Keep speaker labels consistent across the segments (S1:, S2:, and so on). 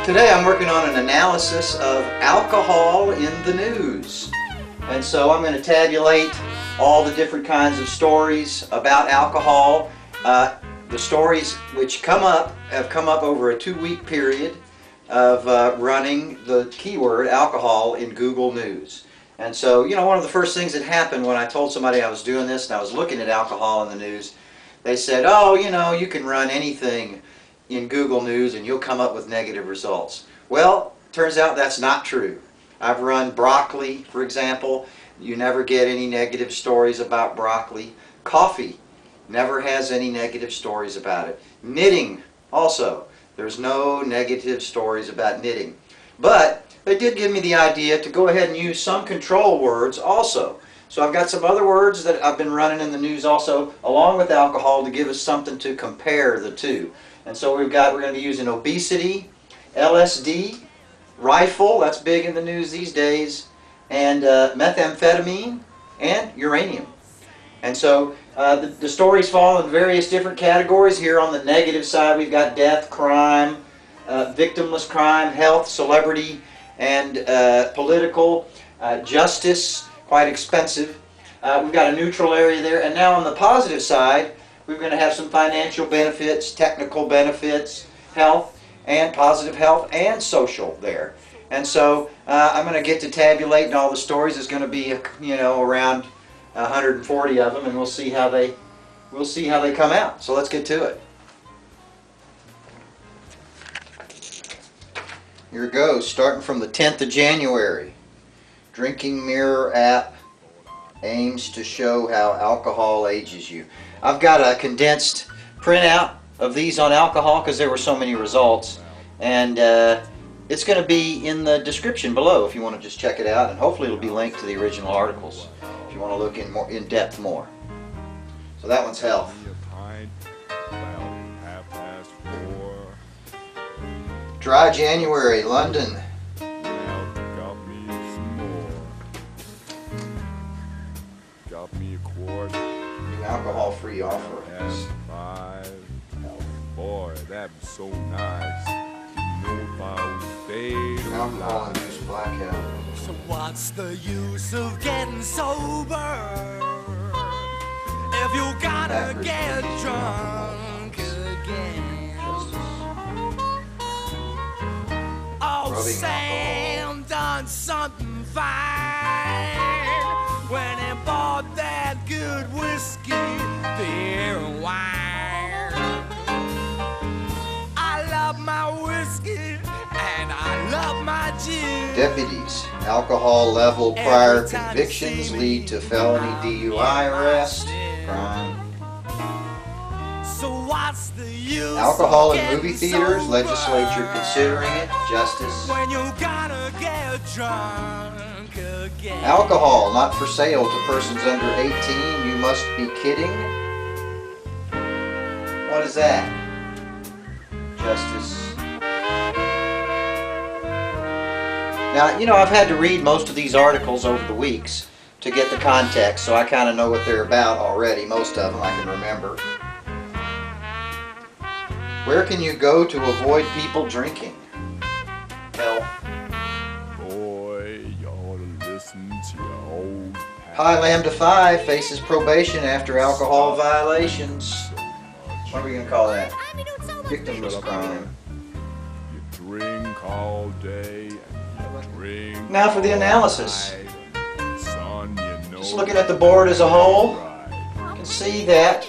S1: Today I'm working on an analysis of alcohol in the news. And so I'm going to tabulate all the different kinds of stories about alcohol. The stories which have come up over a 2-week period of running the keyword alcohol in Google News. And so, you know, one of the first things that happened when I told somebody I was doing this and I was looking at alcohol in the news, they said, oh, you know, you can run anything in Google News and you'll come up with negative results. Well, turns out that's not true. I've run broccoli, for example. You never get any negative stories about broccoli. Coffee never has any negative stories about it. Knitting, also, there's no negative stories about knitting. But they did give me the idea to go ahead and use some control words also. So I've got some other words that I've been running in the news also, along with alcohol, to give us something to compare the two. And so we're going to be using obesity, LSD, rifle, that's big in the news these days, and methamphetamine, and uranium. And so the stories fall in various different categories. Here on the negative side we've got death, crime, victimless crime, health, celebrity, and political, justice, quite expensive. We've got a neutral area there. And now on the positive side, we're going to have some financial benefits, technical benefits, health, and positive health, and social there. And so I'm going to get to tabulating all the stories. There's going to be, you know, around 140 of them, and we'll see how they come out. So let's get to it. Here it goes, starting from the 10th of January. Drinking Mirror app aims to show how alcohol ages you. I've got a condensed printout of these on alcohol because there were so many results, and it's going to be in the description below if you want to just check it out, and hopefully it'll be linked to the original articles if you want to look in depth more. So that one's health. Dry January, London. New alcohol-free offerings.
S2: Boy, that was so nice.
S1: Alcohol-induced blackout.
S3: So what's the use of getting sober if you gotta get drunk again? Oh, Sam done something fine when he bought that good whiskey, beer, and wine. I love my whiskey and I love my gin.
S1: Deputies, alcohol level prior convictions lead to felony DUI arrest. Crime.
S3: So what's the use?
S1: Alcohol in movie theaters, legislature considering it. Justice.
S3: When you gotta get drunk again.
S1: Alcohol not for sale to persons under 18. You must be kidding. What is that? Justice. Now, you know, I've had to read most of these articles over the weeks to get the context, so I kind of know what they're about already. Most of them I can remember. Where can you go to avoid people drinking? Health.
S2: Boy, you ought to listen to your old
S1: High Lambda 5 faces probation after alcohol violations. What are we going to call that? Victimless crime.
S2: You drink all day and you drink.
S1: Now for the analysis.
S2: Son, you know.
S1: Just looking at the board as a whole, you can see that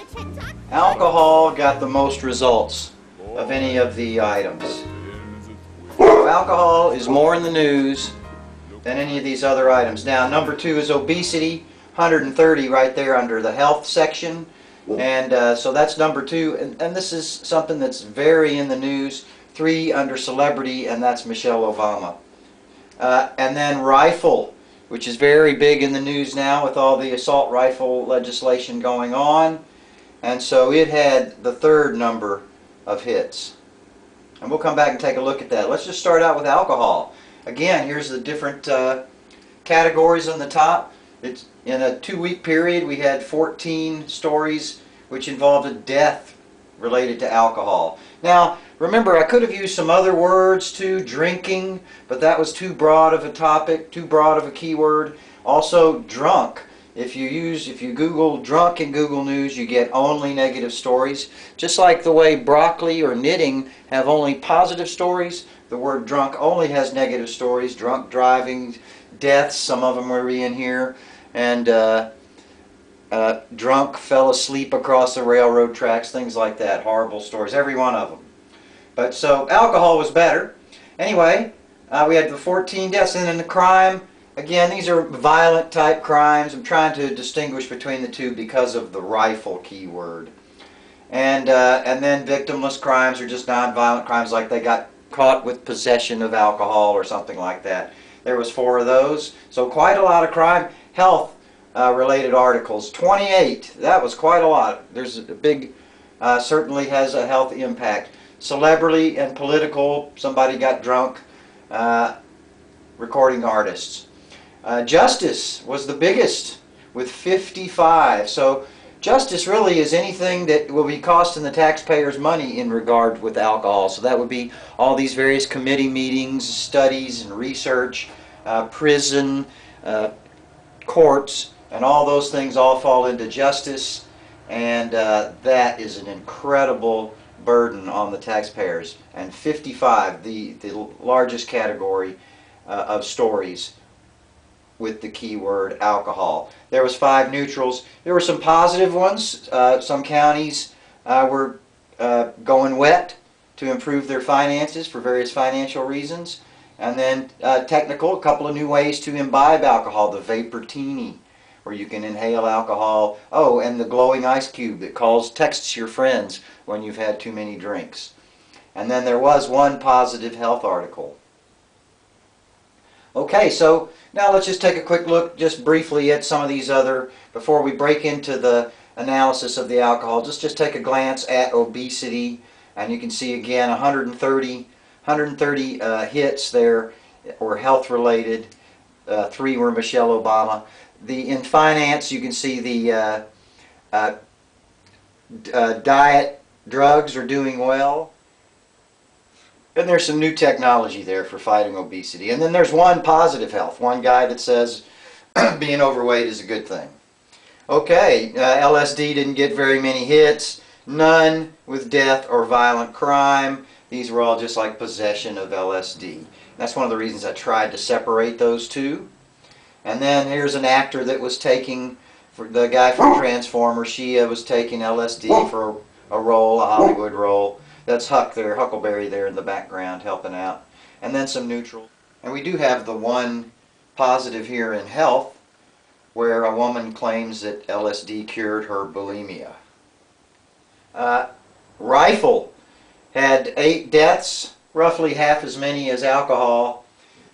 S1: alcohol got the most results of any of the items. So alcohol is more in the news than any of these other items. Now number 2 is obesity, 130 right there under the health section, and so that's number 2, and this is something that's very in the news. 3 under celebrity, and that's Michelle Obama. And then rifle, which is very big in the news now with all the assault rifle legislation going on, and so it had the 3rd number of hits. And we'll come back and take a look at that. Let's just start out with alcohol. Again, here's the different categories on the top. It's in a 2-week period we had 14 stories which involved a death related to alcohol. Now, remember, I could have used some other words too, drinking, but that was too broad of a topic, too broad of a keyword. Also, drunk. If you Google drunk in Google News, you get only negative stories. Just like the way broccoli or knitting have only positive stories, the word drunk only has negative stories. Drunk driving, deaths, some of them were in here, and drunk fell asleep across the railroad tracks, things like that. Horrible stories, every one of them. But so alcohol was better. Anyway, we had the 14 deaths, and then the crime. Again, these are violent type crimes. I'm trying to distinguish between the two because of the rifle keyword. And then victimless crimes are just non-violent crimes, like they got caught with possession of alcohol or something like that. There was 4 of those. So quite a lot of crime. Health related articles, 28. That was quite a lot. There's a big, certainly has a health impact. Celebrity and political, somebody got drunk. Recording artists. Justice was the biggest with 55. So justice really is anything that will be costing the taxpayers money in regard with alcohol. So that would be all these various committee meetings, studies, and research, prison, courts, and all those things all fall into justice. And that is an incredible burden on the taxpayers. And 55, the largest category of stories with the keyword alcohol. There was 5 neutrals. There were some positive ones. Some counties were going wet to improve their finances for various financial reasons. And then technical, a couple of new ways to imbibe alcohol. The Vaportini, where you can inhale alcohol. Oh, and the glowing ice cube that texts your friends when you've had too many drinks. And then there was one positive health article. Okay, so now let's just take a quick look just briefly at some of these other, before we break into the analysis of the alcohol, just take a glance at obesity, and you can see again 130 hits there were health related, 3 were Michelle Obama. In finance, you can see the diet drugs are doing well. And there's some new technology there for fighting obesity. And then there's one positive health, one guy that says being overweight is a good thing. Okay, LSD didn't get very many hits, none with death or violent crime. These were all just like possession of LSD. That's one of the reasons I tried to separate those two. And then here's an actor that was taking, the guy from Transformers, Shia, was taking LSD for a role, a Hollywood role. That's Huck there, Huckleberry there in the background helping out. And then some neutral. And we do have the one positive here in health, where a woman claims that LSD cured her bulimia. Rifle had 8 deaths, roughly half as many as alcohol.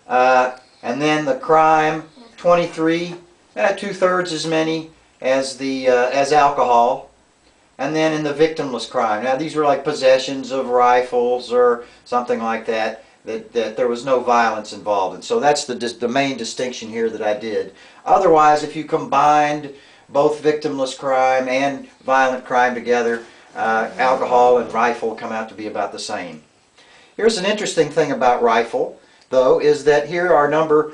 S1: And then the crime, 23, 2/3 as many as alcohol. And then in the victimless crime, now these were like possessions of rifles or something like that, that there was no violence involved. And so that's the main distinction here that I did. Otherwise, if you combined both victimless crime and violent crime together, alcohol and rifle come out to be about the same. Here's an interesting thing about rifle, though, is that here our number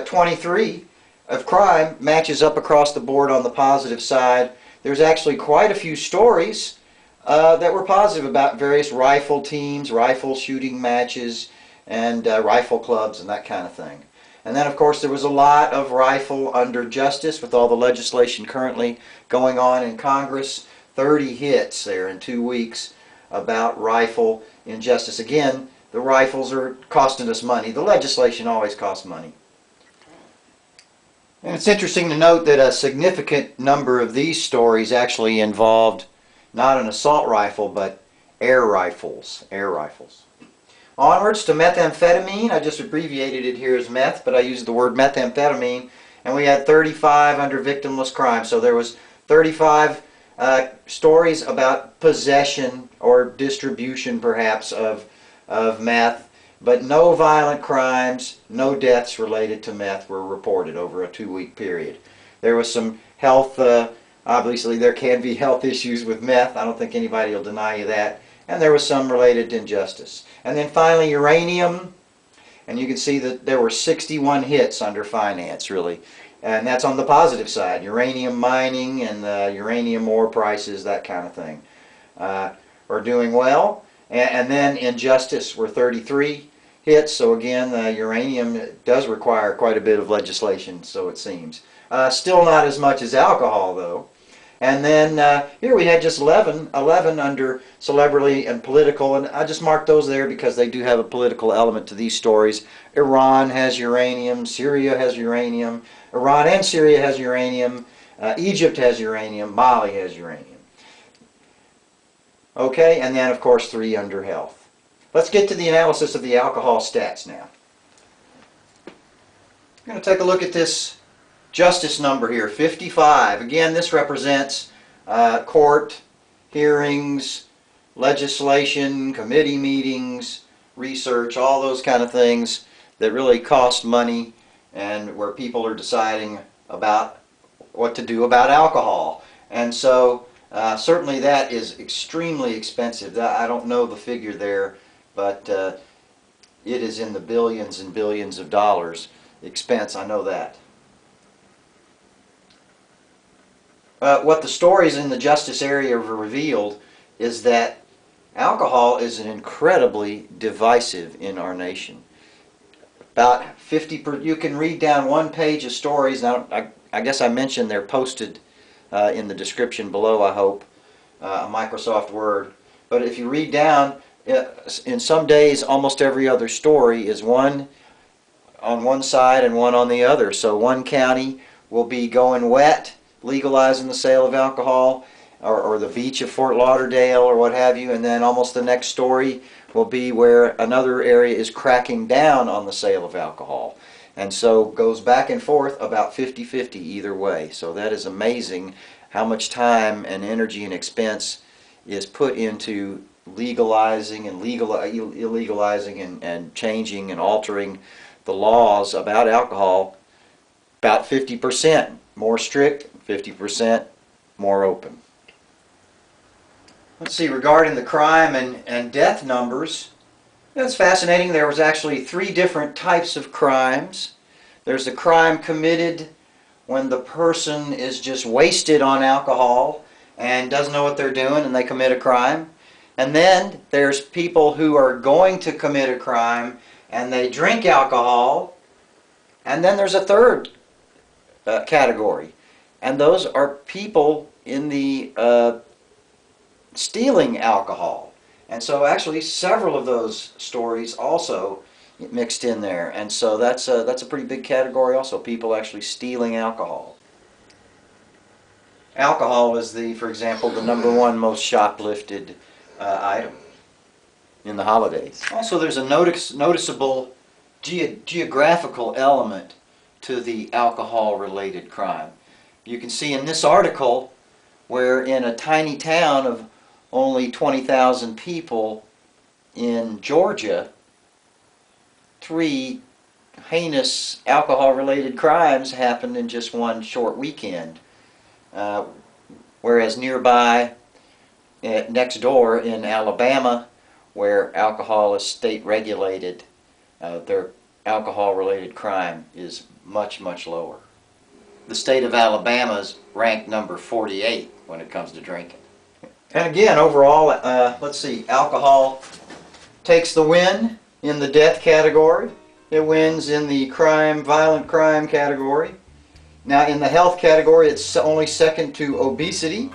S1: 23 of crime matches up across the board on the positive side. There's actually quite a few stories that were positive about various rifle teams, rifle shooting matches, and rifle clubs and that kind of thing. And then, of course, there was a lot of rifle under justice with all the legislation currently going on in Congress. 30 hits there in 2 weeks about rifle injustice. Again, the rifles are costing us money. The legislation always costs money. And it's interesting to note that a significant number of these stories actually involved not an assault rifle, but air rifles. Air rifles. Onwards to methamphetamine. I just abbreviated it here as meth, but I used the word methamphetamine. And we had 35 under victimless crime. So there was 35 stories about possession or distribution, perhaps, of meth. But no violent crimes, no deaths related to meth were reported over a 2-week period. There was some health Obviously, there can be health issues with meth. I don't think anybody will deny you that. And there was some related to injustice. And then finally, uranium. And you can see that there were 61 hits under finance, really. And that's on the positive side. Uranium mining and uranium ore prices, that kind of thing, are doing well. And then injustice were 33 hits. So again, uranium does require quite a bit of legislation, so it seems. Still not as much as alcohol, though. And then here we had just 11 under celebrity and political, and I just marked those there because they do have a political element to these stories. Iran has uranium, Syria has uranium, Iran and Syria has uranium, Egypt has uranium, Mali has uranium. Okay, and then of course 3 under health. Let's get to the analysis of the alcohol stats now. I'm going to take a look at this justice number here, 55. Again, this represents court hearings, legislation, committee meetings, research, all those kind of things that really cost money and where people are deciding about what to do about alcohol. And so certainly that is extremely expensive. I don't know the figure there, but it is in the billions and billions of dollars expense, I know that. What the stories in the justice area have revealed is that alcohol is an incredibly divisive in our nation. About 50%, you can read down one page of stories. Now, I guess I mentioned they're posted in the description below, I hope, a Microsoft Word. But if you read down, in some days, almost every other story is one on one side and one on the other. So one county will be going wet, legalizing the sale of alcohol, or the beach of Fort Lauderdale or what have you, and then almost the next story will be where another area is cracking down on the sale of alcohol. And so goes back and forth about 50-50 either way. So that is amazing how much time and energy and expense is put into legalizing and illegalizing and changing and altering the laws about alcohol. About 50% more strict, 50% more open. Let's see, regarding the crime and death numbers, that's fascinating. There was actually 3 different types of crimes. There's the crime committed when the person is just wasted on alcohol and doesn't know what they're doing and they commit a crime. And then there's people who are going to commit a crime and they drink alcohol. And then there's a third category. And those are people in the stealing alcohol. And so actually several of those stories also mixed in there. And so that's a pretty big category also, people actually stealing alcohol. Alcohol is for example, the #1 most shoplifted item in the holidays. Also, there's a noticeable geographical element to the alcohol-related crime. You can see in this article where in a tiny town of only 20,000 people in Georgia, 3 heinous alcohol-related crimes happened in just one short weekend. Whereas nearby, next door in Alabama, where alcohol is state regulated, their alcohol-related crime is much, much lower. The state of Alabama is ranked number 48 when it comes to drinking. And again, overall, let's see, alcohol takes the win in the death category. It wins in the violent crime category. Now in the health category, it's only second to obesity.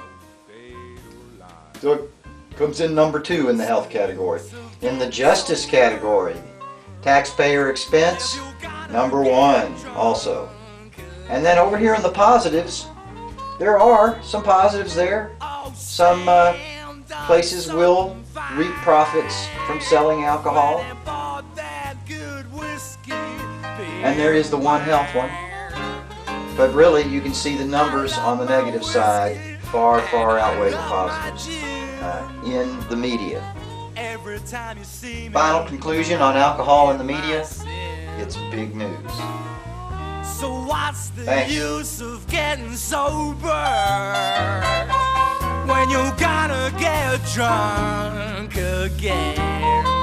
S1: So it comes in #2 in the health category. In the justice category, taxpayer expense, #1 also. And then over here in the positives, there are some positives there. Some places will reap profits from selling alcohol. And there is the one health one. But really, you can see the numbers on the negative side far, far outweigh the positives in the media. Final conclusion on alcohol in the media, it's big news.
S3: So what's the
S1: Thanks.
S3: use of getting sober? and you gotta get drunk again.